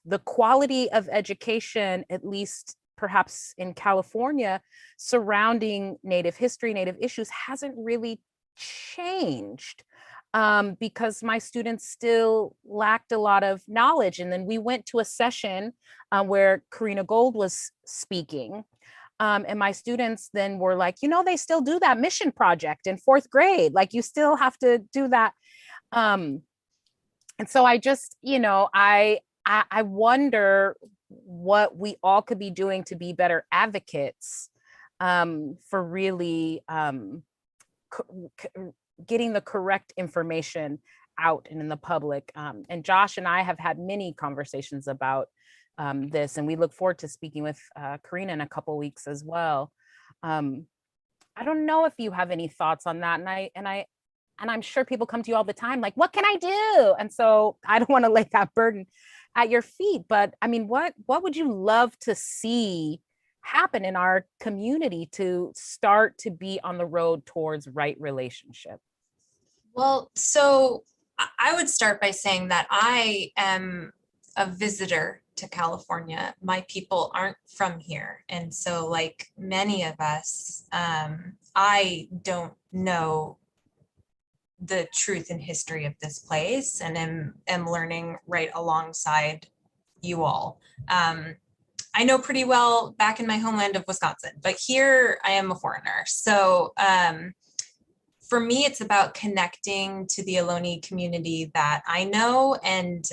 the quality of education, at least perhaps in California, surrounding Native history, Native issues, hasn't really changed. Because my students still lacked a lot of knowledge. And then we went to a session where Karina Gold was speaking. And my students then were like, you know, they still do that mission project in 4th grade. Like, you still have to do that. And so I just, you know, I wonder what we all could be doing to be better advocates for really getting the correct information out and in the public. And Josh and I have had many conversations about this, and we look forward to speaking with Karina in a couple weeks as well. I don't know if you have any thoughts on that. And I'm sure people come to you all the time, like, what can I do? And so I don't want to lay that burden at your feet, but I mean, what would you love to see happen in our community to start to be on the road towards right relationship? Well, so I would start by saying that I am a visitor to California. My people aren't from here. And so, like many of us, I don't know the truth and history of this place, and am learning right alongside you all. I know pretty well back in my homeland of Wisconsin, but here I am a foreigner. So for me, it's about connecting to the Ohlone community that I know, and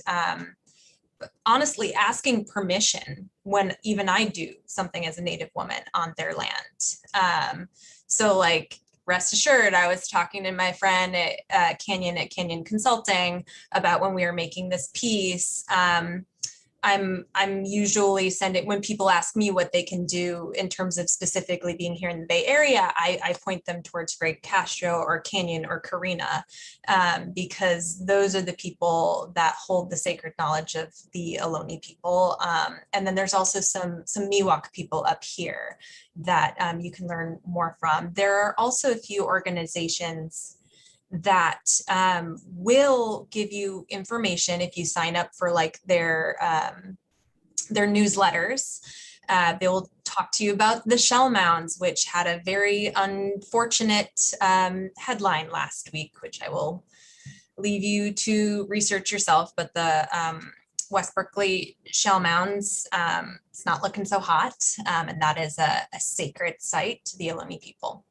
honestly asking permission when even I do something as a Native woman on their land. So like, rest assured, I was talking to my friend at Canyon Consulting about when we were making this piece. I'm usually sending, when people ask me what they can do in terms of specifically being here in the Bay Area, I point them towards Greg Castro or Canyon or Karina, because those are the people that hold the sacred knowledge of the Ohlone people. And then there's also some Miwok people up here that you can learn more from. There are also a few organizations that will give you information if you sign up for like their newsletters. They will talk to you about the shell mounds, which had a very unfortunate headline last week, which I will leave you to research yourself. But the West Berkeley shell mounds, it's not looking so hot, and that is a sacred site to the Ohlone people.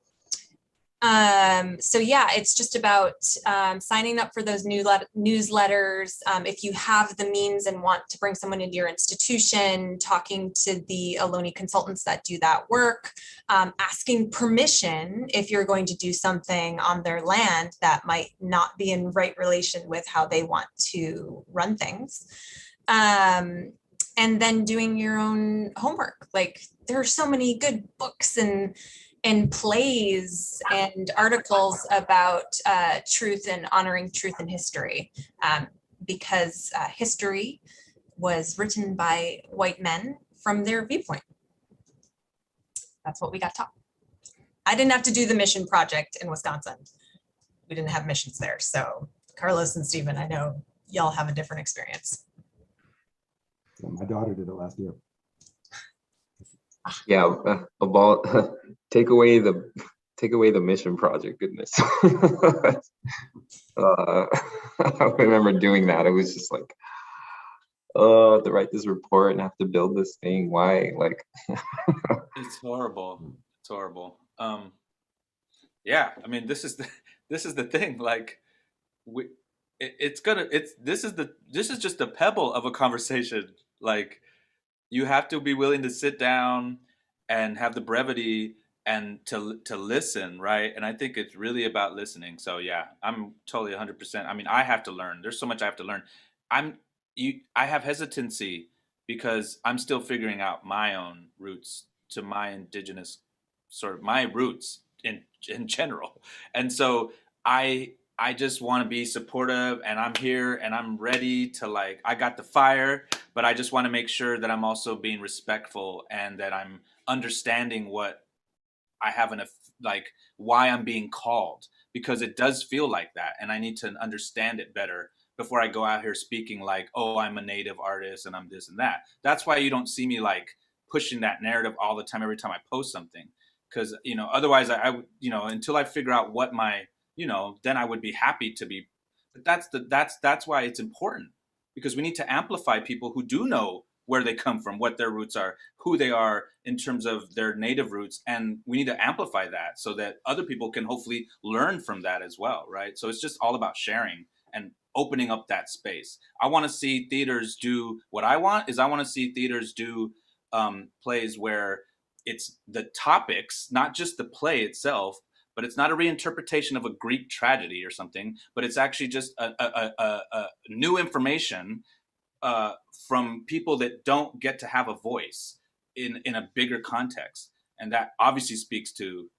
So yeah, it's just about signing up for those newsletters. If you have the means and want to bring someone into your institution, talking to the Ohlone consultants that do that work, asking permission if you're going to do something on their land that might not be in right relation with how they want to run things. And then doing your own homework. Like, there are so many good books and plays and articles about truth and honoring truth in history, because history was written by white men from their viewpoint. That's what we got taught. I didn't have to do the mission project in Wisconsin. We didn't have missions there. So Carlos and Stephen, I know y'all have a different experience. Yeah, my daughter did it last year. Yeah, about take away the mission project. Goodness, I remember doing that. It was just like, oh, to write this report and have to build this thing. Why? Like, It's horrible. It's horrible. Yeah, I mean, this is the thing. Like, we, this is just a pebble of a conversation. Like, you have to be willing to sit down and have the brevity and to listen, right? And I think it's really about listening. So yeah, I'm totally 100%. I mean, I have to learn. There's so much I have to learn. I have hesitancy because I'm still figuring out my own roots to my indigenous sort of my roots in general. And so I just want to be supportive, and I'm here and I'm ready to, like, I got the fire, but I just want to make sure that I'm also being respectful and that I'm understanding what I have like why I'm being called, because it does feel like that. And I need to understand it better before I go out here speaking like, oh, I'm a native artist and I'm this and that. That's why you don't see me like pushing that narrative all the time, every time I post something. Cause otherwise I would, until I figure out what my, then I would be happy to be, but that's why it's important, because we need to amplify people who do know where they come from, what their roots are, who they are in terms of their native roots. And we need to amplify that so that other people can hopefully learn from that as well, right? So it's just all about sharing and opening up that space. I want to see theaters do what I want to see theaters do plays where it's the topics, not just the play itself, but it's not a reinterpretation of a Greek tragedy or something, but it's actually just a new information from people that don't get to have a voice in a bigger context. And that obviously speaks to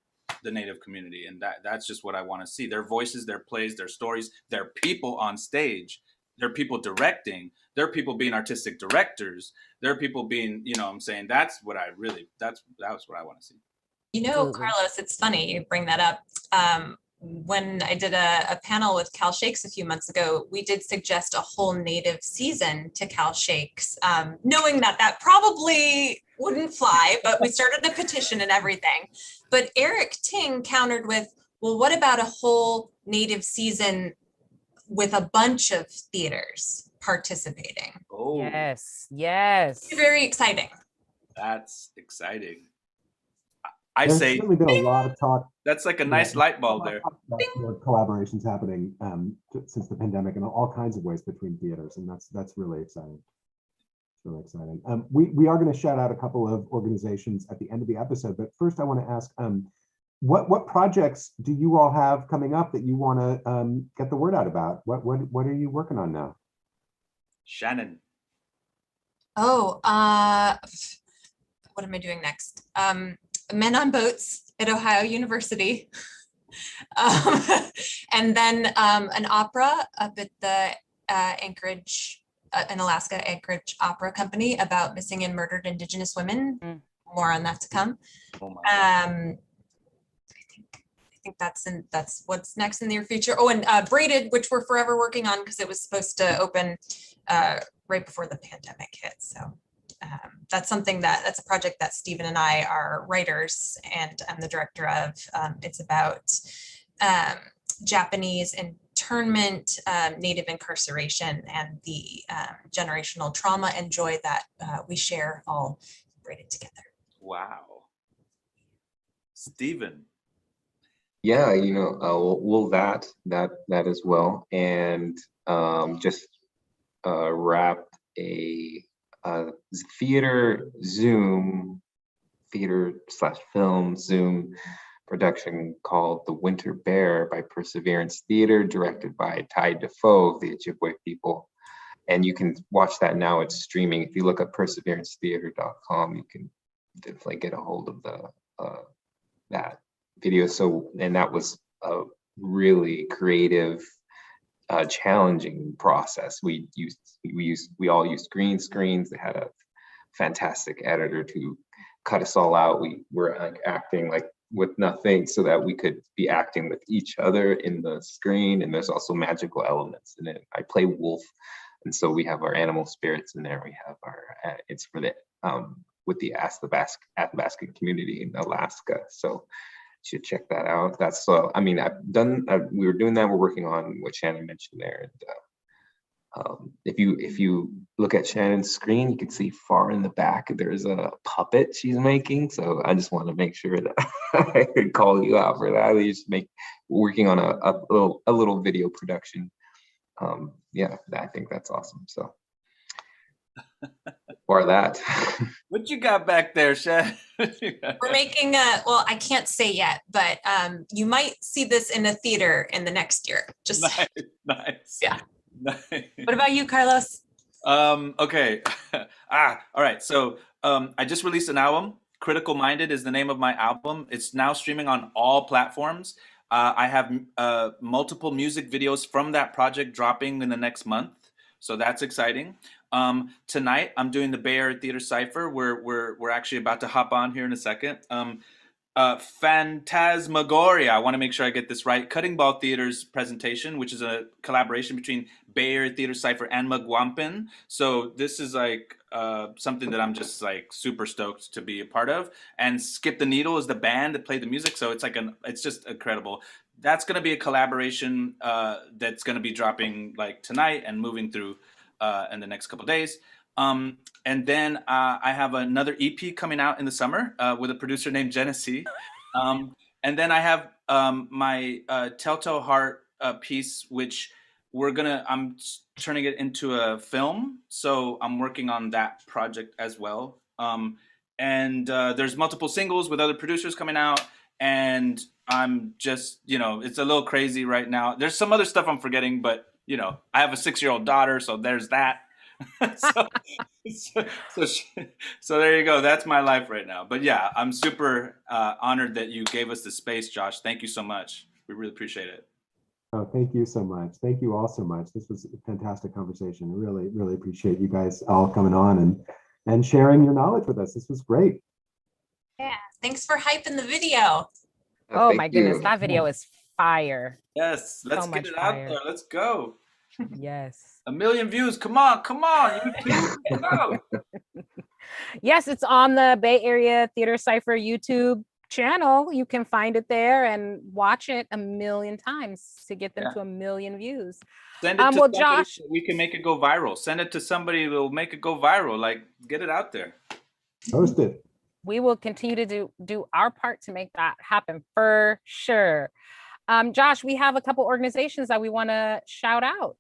the Native community. And that's just what I want to see. Their voices, their plays, their stories, their people on stage, their people directing, their people being artistic directors, their people being, I'm saying that's what I what I want to see. Carlos, it's funny you bring that up. When I did a panel with Cal Shakes a few months ago, we did suggest a whole native season to Cal Shakes, knowing that probably wouldn't fly, but we started a petition and everything. But Eric Ting countered with, well, what about a whole native season with a bunch of theaters participating? Oh, Yes. Very exciting. That's exciting. There's certainly been a lot of talk. That's like a nice light bulb there. Collaborations happening since the pandemic in all kinds of ways between theaters, and that's really exciting. It's really exciting. We are going to shout out a couple of organizations at the end of the episode, but first I want to ask, what projects do you all have coming up that you want to get the word out about? What are you working on now? Shannon. Oh, what am I doing next? Men on Boats at Ohio University. And then an opera up at the Anchorage, in Alaska, Anchorage Opera Company about missing and murdered Indigenous women. More on that to come. Oh my I think that's what's next in the near future. Oh, and Braided, which we're forever working on because it was supposed to open right before the pandemic hit. So that's a project that Stephen and I are writers and I'm the director of. It's about Japanese internment, Native incarceration, and the generational trauma and joy that we share all braided together. Wow. Stephen. Yeah, well, that as well, and just wrapped a theater/film Zoom production called The Winter Bear by Perseverance Theater, directed by Ty Defoe of the Ojibwe people. And you can watch that now. It's streaming. If you look at perseverancetheater.com, you can definitely get a hold of that video. And that was a really creative, challenging process. We all used green screens. They had a fantastic editor to cut us all out. We were acting like with nothing so that we could be acting with each other in the screen. And there's also magical elements in it. I play wolf, and so we have our animal spirits in there. We have our it's for the with the Athabascan community in Alaska. So you should check that out. That's we were doing that. We're working on what Shannon mentioned there, If you look at Shannon's screen, you can see far in the back there's a puppet she's making. So I just want to make sure that I could call you out for that. We just working on a little video production. Yeah, I think that's awesome. So or that. What you got back there, Shannon? We're making well, I can't say yet, but you might see this in a theater in the next year. Just nice. Yeah. Nice. What about you, Carlos? Okay. All right. So I just released an album. Critical Minded is the name of my album. It's now streaming on all platforms. I have multiple music videos from that project dropping in the next month. So that's exciting. Tonight I'm doing the Bay Area Theater Cypher. We're actually about to hop on here in a second. Phantasmagoria, I want to make sure I get this right. Cutting Ball Theater's presentation, which is a collaboration between Bay Area Theater Cypher and Mugwampin. So this is like something that I'm just like super stoked to be a part of. And Skip the Needle is the band that played the music. So it's like it's just incredible. That's going to be a collaboration that's going to be dropping like tonight and moving through in the next couple of days. And then I have another EP coming out in the summer with a producer named Genesee. And then I have my Telltale Heart piece, which I'm turning it into a film. So I'm working on that project as well. And there's multiple singles with other producers coming out. And I'm just, it's a little crazy right now. There's some other stuff I'm forgetting, but, I have a 6-year-old daughter, so there's that. So there you go. That's my life right now. But yeah, I'm super honored that you gave us the space, Josh. Thank you so much. We really appreciate it. Oh, thank you so much. Thank you all so much. This was a fantastic conversation. I really, really appreciate you guys all coming on and sharing your knowledge with us. This was great. Yeah, thanks for hyping the video. Oh my goodness, that video is fire. Yes, let's get it out there. Let's go. Yes. 1 million views. Come on. YouTube, go. Yes, it's on the Bay Area Theater Cypher YouTube channel. You can find it there and watch it 1 million times to get them to 1 million views. Send it to somebody Josh, so we can make it go viral. Send it to somebody that'll make it go viral. Like, get it out there. Post it. We will continue to do our part to make that happen for sure. Josh, we have a couple organizations that we want to shout out.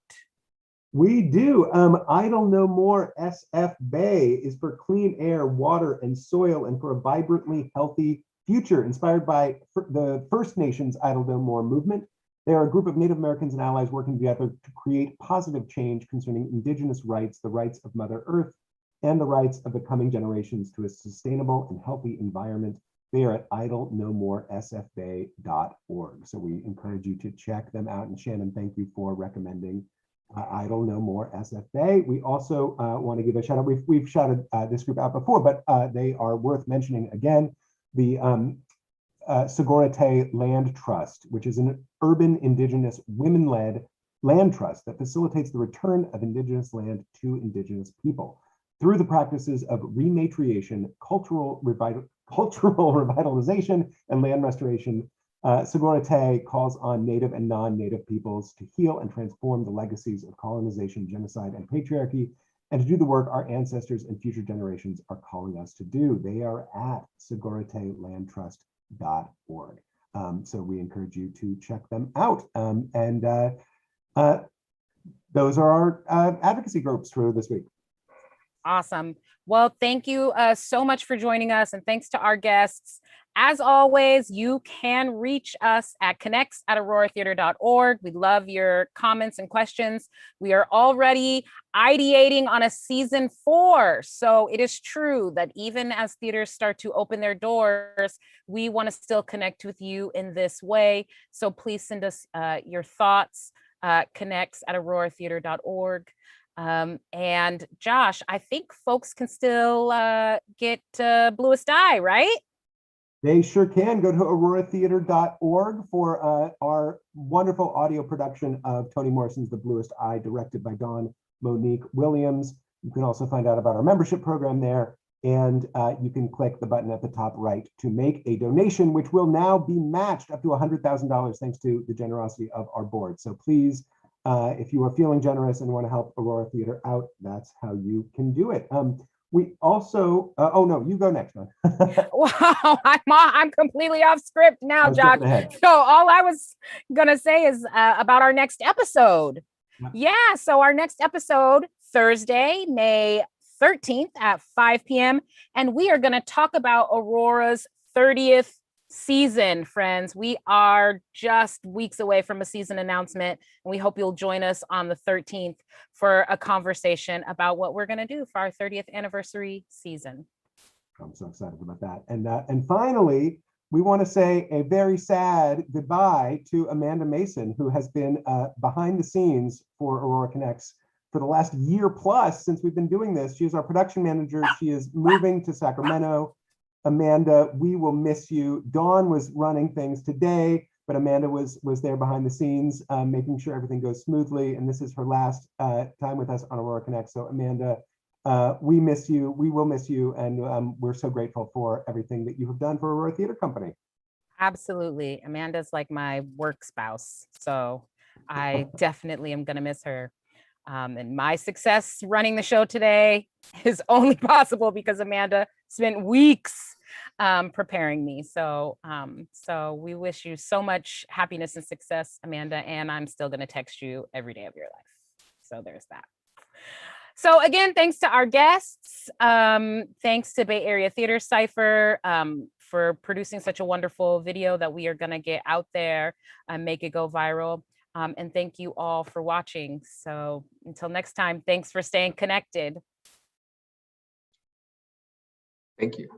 We do. Idle No More SF Bay is for clean air, water, and soil, and for a vibrantly healthy future, inspired by the First Nations Idle No More movement. They are a group of Native Americans and allies working together to create positive change concerning Indigenous rights, the rights of Mother Earth, and the rights of the coming generations to a sustainable and healthy environment. They are at idlenomore.sfbay.org. So we encourage you to check them out. And Shannon, thank you for recommending Idle No More SFA. We also want to give a shout out. We've shouted this group out before, but they are worth mentioning again. The Segorite Land Trust, which is an urban Indigenous women-led land trust that facilitates the return of Indigenous land to Indigenous people. Through the practices of rematriation, cultural revitalization, and land restoration, Segorite calls on Native and non-Native peoples to heal and transform the legacies of colonization, genocide, and patriarchy, and to do the work our ancestors and future generations are calling us to do. They are at segoritelandtrust.org. So we encourage you to check them out. Those are our advocacy groups for this week. Awesome. Well, thank you so much for joining us, and thanks to our guests. As always, you can reach us at connects@auroratheater.org. We love your comments and questions. We are already ideating on a season 4. So it is true that even as theaters start to open their doors, we want to still connect with you in this way. So please send us your thoughts, connects@auroratheater.org. And Josh, I think folks can still get Bluest Eye, right? They sure can. Go to auroratheater.org for our wonderful audio production of Toni Morrison's The Bluest Eye, directed by Monique Williams. You can also find out about our membership program there, and you can click the button at the top right to make a donation, which will now be matched up to $100,000 thanks to the generosity of our board. So please If you are feeling generous and want to help Aurora Theater out, that's how you can do it. We also, oh no, you go next, man. Wow, I'm completely off script I now, was Josh. jumping ahead. So all I was gonna say is about our next episode. Yeah, so our next episode, Thursday, May 13th at 5 p.m. And we are gonna talk about Aurora's 30th season, friends. We are just weeks away from a season announcement, and we hope you'll join us on the 13th for a conversation about what we're going to do for our 30th anniversary season. I'm so excited about that. And finally, we want to say a very sad goodbye to Amanda Mason, who has been behind the scenes for Aurora Connects for the last year plus since we've been doing this. She is our production manager. She is moving to Sacramento. Amanda, we will miss you. Dawn was running things today, but Amanda was there behind the scenes, making sure everything goes smoothly. And this is her last time with us on Aurora Connect. So Amanda, we miss you. We will miss you. And we're so grateful for everything that you have done for Aurora Theater Company. Absolutely. Amanda's like my work spouse. So I definitely am going to miss her. And my success running the show today is only possible because Amanda spent weeks preparing me. So we wish you so much happiness and success, Amanda. And I'm still going to text you every day of your life. So there's that. So again, thanks to our guests. Thanks to Bay Area Theater Cipher for producing such a wonderful video that we are going to get out there and make it go viral. And thank you all for watching. So until next time, thanks for staying connected. Thank you.